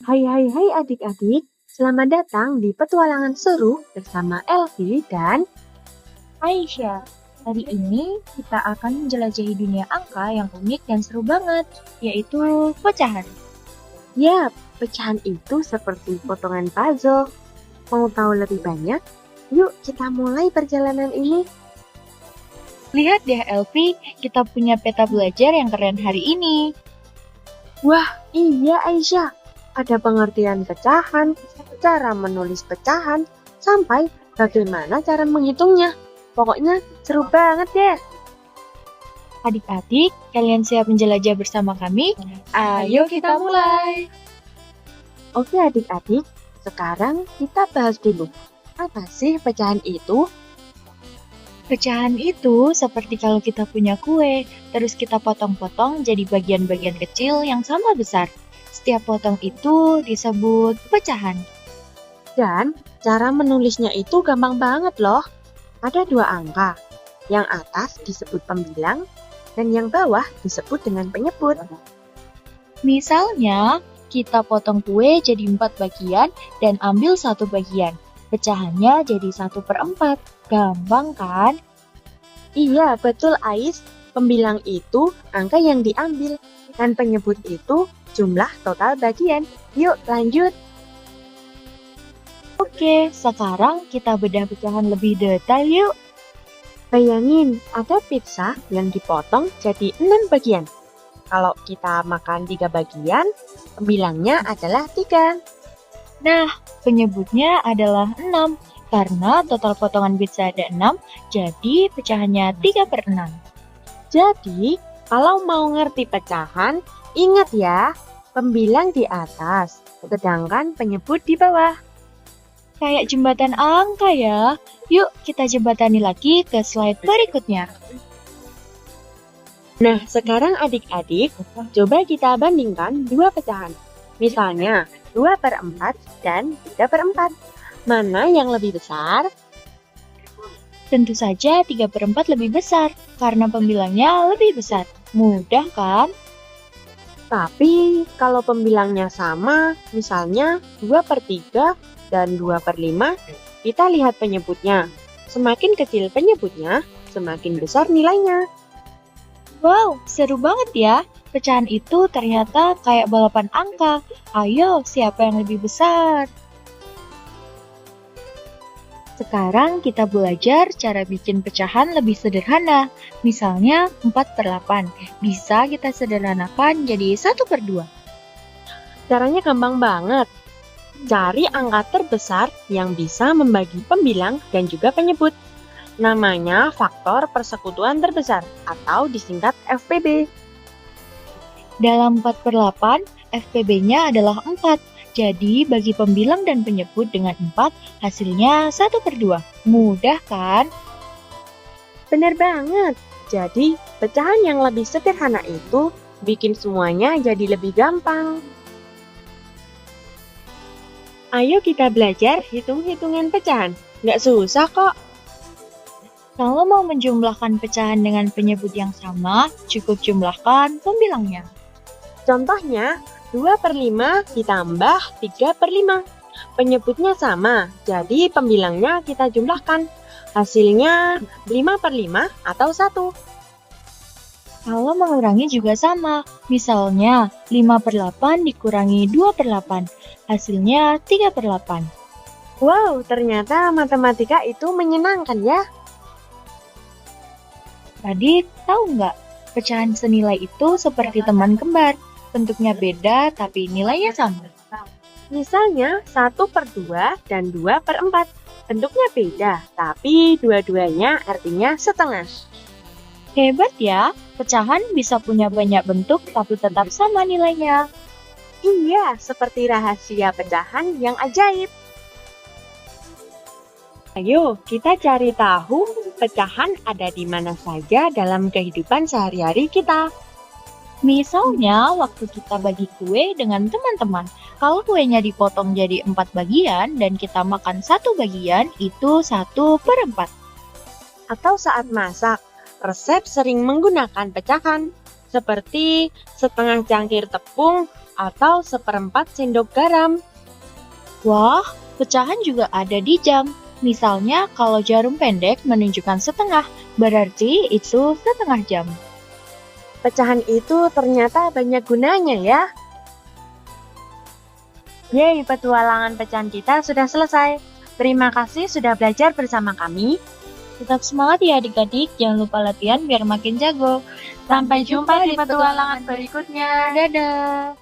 Hai hai hai adik-adik, selamat datang di petualangan seru bersama Elvi dan Aisyah, hari ini kita akan menjelajahi dunia angka yang unik dan seru banget, yaitu pecahan. ya, pecahan itu seperti potongan puzzle. Mau tahu lebih banyak? Yuk kita mulai perjalanan ini. Lihat deh Elvi, kita punya peta belajar yang keren hari ini. Wah, iya Aisyah, ada pengertian pecahan, cara menulis pecahan, sampai bagaimana cara menghitungnya. Pokoknya seru banget deh. Adik-adik, kalian siap menjelajah bersama kami? Ayo kita mulai! Oke adik-adik, sekarang kita bahas dulu. Apa sih pecahan itu? Pecahan itu seperti kalau kita punya kue, terus kita potong-potong jadi bagian-bagian kecil yang sama besar. Setiap potong itu disebut pecahan. Dan cara menulisnya itu gampang banget loh. Ada dua angka. Yang atas disebut pembilang, dan yang bawah disebut dengan penyebut. Misalnya, kita potong kue jadi 4 bagian dan ambil satu bagian. Pecahannya jadi 1/4. Gampang kan? Iya, betul Ais. Pembilang itu angka yang diambil, dan penyebut itu jumlah total bagian. Yuk lanjut. Oke, sekarang kita bedah pecahan lebih detail yuk. Bayangin, ada pizza yang dipotong jadi 6 bagian. Kalau kita makan 3 bagian, pembilangnya adalah 3. Nah, penyebutnya adalah 6. Karena total potongan pizza ada 6, jadi pecahannya 3/6. Jadi, kalau mau ngerti pecahan, ingat ya, pembilang di atas, sedangkan penyebut di bawah. Kayak jembatan angka ya. Yuk, kita jembatani lagi ke slide berikutnya. Nah, sekarang adik-adik, coba kita bandingkan dua pecahan. Misalnya, 2/4 dan 3/4. Mana yang lebih besar? Tentu saja 3/4 lebih besar, karena pembilangnya lebih besar. Mudah kan? Tapi, kalau pembilangnya sama, misalnya 2/3 dan 2/5, kita lihat penyebutnya. Semakin kecil penyebutnya, semakin besar nilainya. Wow, seru banget ya. Pecahan itu ternyata kayak balapan angka. Ayo, siapa yang lebih besar? Sekarang kita belajar cara bikin pecahan lebih sederhana. Misalnya 4/8. Bisa kita sederhanakan jadi 1/2. Caranya gampang banget. Cari angka terbesar yang bisa membagi pembilang dan juga penyebut. Namanya faktor persekutuan terbesar atau disingkat FPB. Dalam 4/8, FPB-nya adalah 4. Jadi, bagi pembilang dan penyebut dengan 4, hasilnya 1/2. Mudah kan? Benar banget. Jadi, pecahan yang lebih sederhana itu bikin semuanya jadi lebih gampang. Ayo kita belajar hitung-hitungan pecahan. Nggak susah kok. Kalau mau menjumlahkan pecahan dengan penyebut yang sama, cukup jumlahkan pembilangnya. Contohnya, 2/5 ditambah 3/5. Penyebutnya sama, jadi pembilangnya kita jumlahkan. Hasilnya 5/5 atau 1. Kalau mengurangi juga sama. Misalnya, 5/8 dikurangi 2/8. Hasilnya 3/8. Wow, ternyata matematika itu menyenangkan ya. Tadi tahu nggak? Pecahan senilai itu seperti teman kembar. Bentuknya beda tapi nilainya sama. Misalnya 1/2 dan 2/4. Bentuknya beda, tapi dua-duanya artinya setengah. Hebat ya, pecahan bisa punya banyak bentuk tapi tetap sama nilainya. Iya, seperti rahasia pecahan yang ajaib. Ayo, kita cari tahu pecahan ada di mana saja dalam kehidupan sehari-hari kita. Misalnya, waktu kita bagi kue dengan teman-teman. Kalau kuenya dipotong jadi 4 bagian dan kita makan satu bagian, itu 1/4. Atau saat masak, resep sering menggunakan pecahan. Seperti setengah cangkir tepung atau 1/4 sendok garam. Wah, pecahan juga ada di jam. Misalnya kalau jarum pendek menunjukkan setengah, berarti itu setengah jam. Pecahan itu ternyata banyak gunanya ya. Yeay, petualangan pecahan kita sudah selesai. Terima kasih sudah belajar bersama kami. Tetap semangat ya adik-adik, jangan lupa latihan biar makin jago. Sampai jumpa di petualangan berikutnya. Dadah!